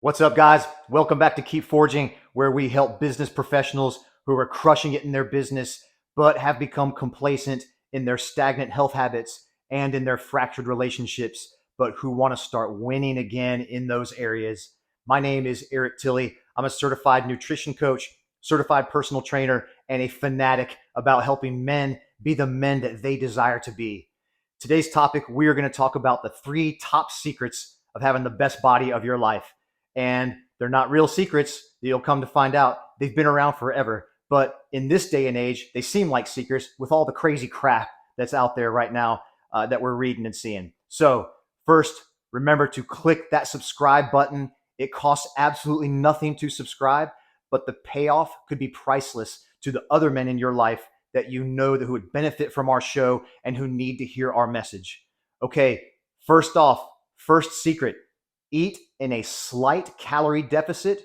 What's up, guys? Welcome back to Keep Forging, where we help business professionals who are crushing it in their business, but have become complacent in their stagnant health habits and in their fractured relationships, but who want to start winning again in those areas. My name is Eric Tilley. I'm a certified nutrition coach, certified personal trainer, and a fanatic about helping men be the men that they desire to be. Today's topic, we are going to talk about the 3 top secrets of having the best body of your life. And they're not real secrets. You'll come to find out they've been around forever. But in this day and age, they seem like secrets with all the crazy crap that's out there right now that we're reading and seeing. So, first, remember to click that subscribe button. It costs absolutely nothing to subscribe, but the payoff could be priceless to the other men in your life that you know that who would benefit from our show and who need to hear our message. Okay, first off, first secret, eat in a slight calorie deficit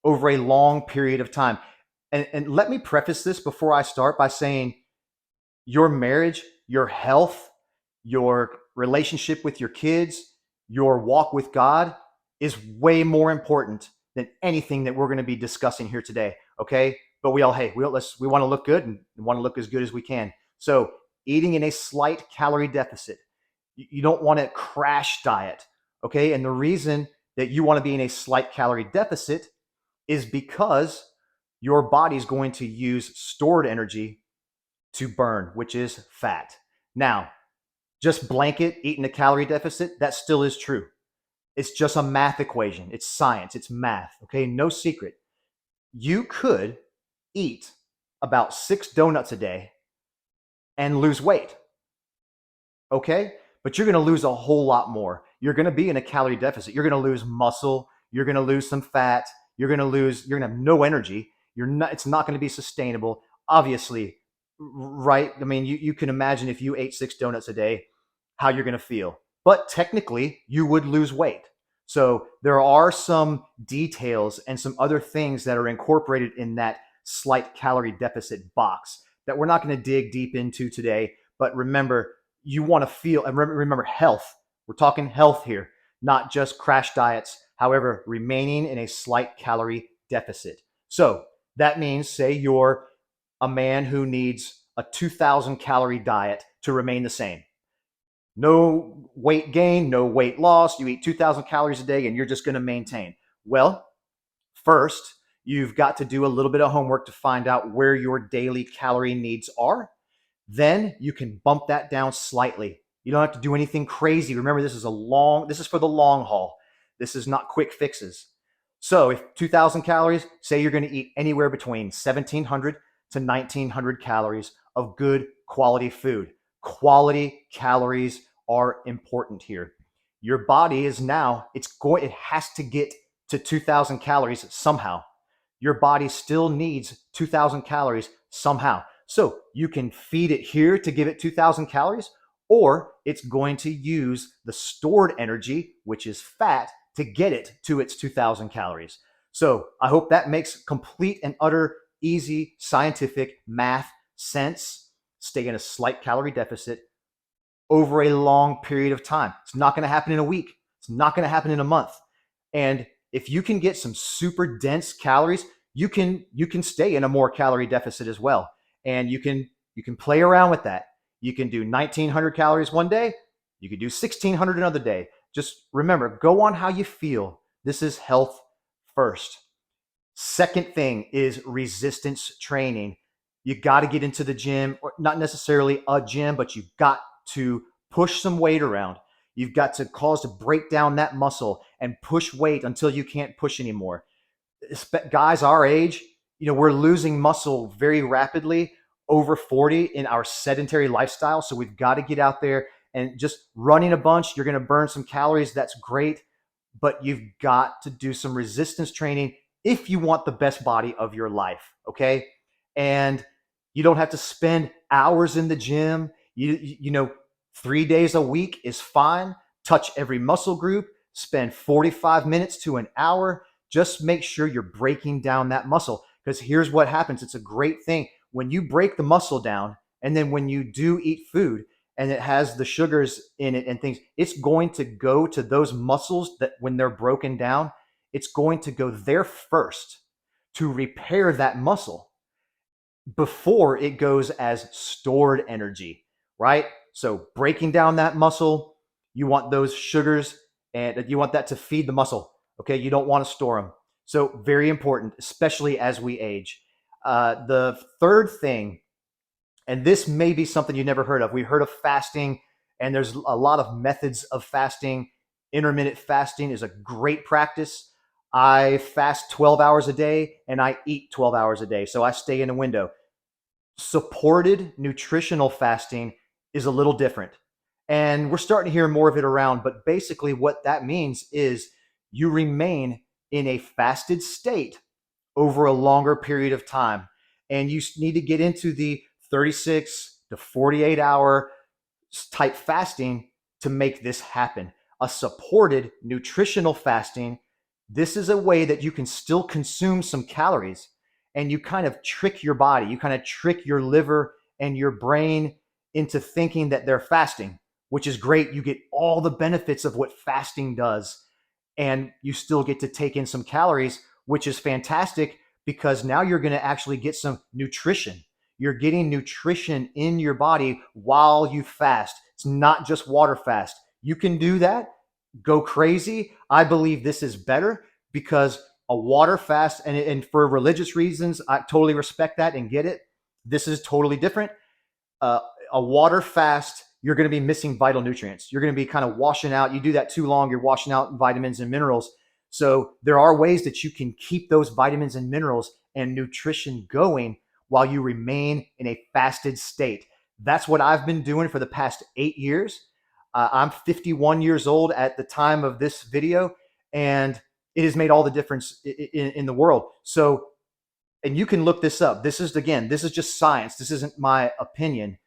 over a long period of time. And let me preface this before I start by saying your marriage, your health, your relationship with your kids, your walk with God is way more important than anything that we're going to be discussing here today. Okay. But we want to look good and want to look as good as we can. So eating in a slight calorie deficit, you don't want to crash diet. Okay. And the reason that you want to be in a slight calorie deficit is because your body's going to use stored energy to burn, which is fat. Now, just blanket eating a calorie deficit, that still is true. It's just a math equation. It's science. It's math. Okay. No secret. You could eat about 6 donuts a day and lose weight. Okay. But you're going to lose a whole lot more. You're going to be in a calorie deficit. You're going to lose muscle. You're going to lose some fat. You're going to have no energy. It's not going to be sustainable. Obviously, right? I mean, you can imagine if you ate 6 donuts a day, how you're going to feel. But technically, you would lose weight. So there are some details and some other things that are incorporated in that slight calorie deficit box that we're not going to dig deep into today. But remember, you want to feel, and remember health. We're talking health here, not just crash diets. However, remaining in a slight calorie deficit. So that means, say you're a man who needs a 2,000 calorie diet to remain the same. No weight gain, no weight loss. You eat 2,000 calories a day and you're just going to maintain. Well, first, you've got to do a little bit of homework to find out where your daily calorie needs are. Then you can bump that down slightly. You don't have to do anything crazy. Remember, this is for the long haul. This is not quick fixes. So if 2,000 calories, say you're going to eat anywhere between 1,700 to 1,900 calories of good quality food. Quality calories are important here. Your body is now, it has to get to 2,000 calories somehow. Your body still needs 2,000 calories somehow. So you can feed it here to give it 2,000 calories, or it's going to use the stored energy, which is fat, to get it to its 2,000 calories. So I hope that makes complete and utter, easy, scientific math sense. Stay in a slight calorie deficit over a long period of time. It's not going to happen in a week. It's not going to happen in a month. And if you can get some super dense calories, you can stay in a more calorie deficit as well. And you can play around with that. You can do 1,900 calories one day. You can do 1,600 another day. Just remember, go on how you feel. This is health first. Second thing is resistance training. You got to get into the gym, or not necessarily a gym, but you've got to push some weight around. You've got to cause to break down that muscle and push weight until you can't push anymore. Guys our age, we're losing muscle very rapidly over 40 in our sedentary lifestyle. So we've got to get out there and just running a bunch. You're going to burn some calories. That's great. But you've got to do some resistance training if you want the best body of your life. Okay. And you don't have to spend hours in the gym. 3 days a week is fine. Touch every muscle group, spend 45 minutes to an hour. Just make sure you're breaking down that muscle, because here's what happens. It's a great thing. When you break the muscle down, and then when you do eat food and it has the sugars in it and things, it's going to go to those muscles that when they're broken down, it's going to go there first to repair that muscle before it goes as stored energy, right? So breaking down that muscle, you want those sugars and you want that to feed the muscle. Okay, you don't want to store them. So very important, especially as we age. The third thing, and this may be something you never heard of. We heard of fasting, and there's a lot of methods of fasting. Intermittent fasting is a great practice. I fast 12 hours a day and I eat 12 hours a day. So I stay in a window. Supported nutritional fasting is a little different. And we're starting to hear more of it around. But basically, what that means is you remain in a fasted state over a longer period of time. And you need to get into the 36 to 48-hour type fasting to make this happen. A supported nutritional fasting, this is a way that you can still consume some calories and you kind of trick your body, you kind of trick your liver and your brain into thinking that they're fasting, which is great. You get all the benefits of what fasting does, and you still get to take in some calories, which is fantastic because now you're going to actually get some nutrition. You're getting nutrition in your body while you fast. It's not just water fast. You can do that, go crazy. I believe this is better because a water fast, and for religious reasons, I totally respect that and get it. This is totally different. Uh, a water fast, you're going to be missing vital nutrients. You're going to be kind of washing out. You do that too long, you're washing out vitamins and minerals. So there are ways that you can keep those vitamins and minerals and nutrition going while you remain in a fasted state. That's what I've been doing for the past 8 years. I'm 51 years old at the time of this video, and it has made all the difference in the world. So, and you can look this up. This is just science. This isn't my opinion.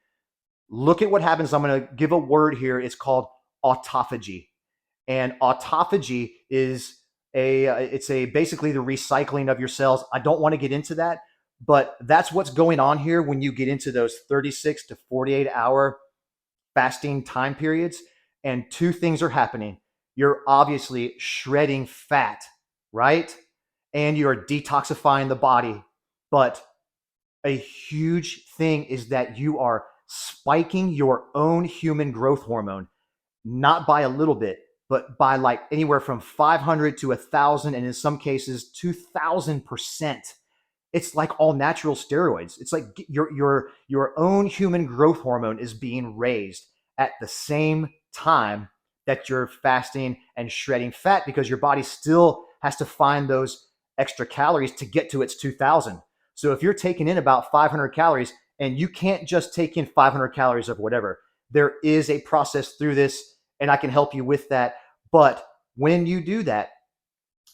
Look at what happens. I'm going to give a word here. It's called autophagy. And autophagy is it's basically the recycling of your cells. I don't want to get into that, but that's what's going on here when you get into those 36 to 48-hour fasting time periods. And two things are happening. You're obviously shredding fat, right? And you're detoxifying the body. But a huge thing is that you are spiking your own human growth hormone, not by a little bit, but by like anywhere from 500 to 1,000, and in some cases 2,000%. It's like all natural steroids. It's like your own human growth hormone is being raised at the same time that you're fasting and shredding fat, because your body still has to find those extra calories to get to its 2,000. So if you're taking in about 500 calories, and you can't just take in 500 calories of whatever, there is a process through this, and I can help you with that. But when you do that,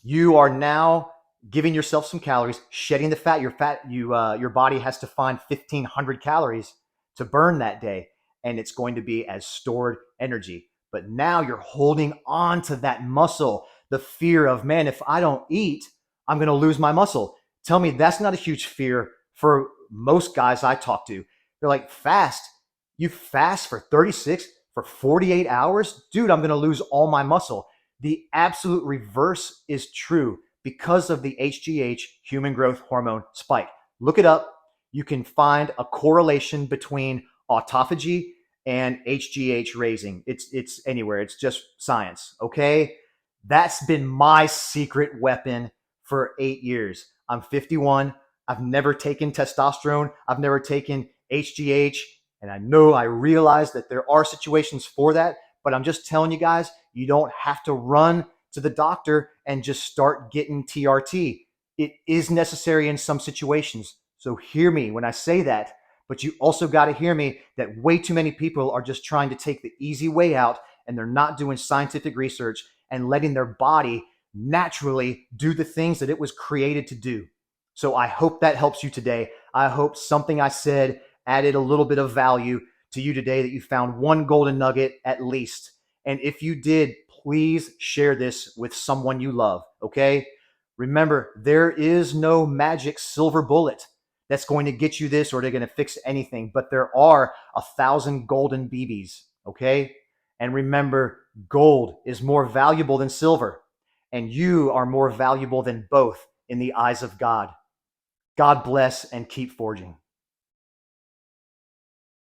you are now giving yourself some calories, shedding the fat. Your body has to find 1,500 calories to burn that day, and it's going to be as stored energy. But now you're holding on to that muscle. The fear of, man, if I don't eat, I'm going to lose my muscle. Tell me that's not a huge fear for most guys I talk to. They're like, fast? You fast for 36, for 48 hours? Dude, I'm going to lose all my muscle. The absolute reverse is true because of the HGH, human growth hormone spike. Look it up. You can find a correlation between autophagy and HGH raising. It's anywhere. It's just science, okay? That's been my secret weapon for 8 years. I'm 51. I've never taken testosterone. I've never taken HGH. And I realize that there are situations for that, but I'm just telling you guys, you don't have to run to the doctor and just start getting TRT. It is necessary in some situations. So hear me when I say that, but you also got to hear me that way too many people are just trying to take the easy way out, and they're not doing scientific research and letting their body naturally do the things that it was created to do. So I hope that helps you today. I hope something I said added a little bit of value to you today, that you found one golden nugget at least. And if you did, please share this with someone you love, okay? Remember, there is no magic silver bullet that's going to get you this, or they're going to fix anything, but there are 1,000 golden BBs, okay? And remember, gold is more valuable than silver. and you are more valuable than both in the eyes of God. God bless and keep forging.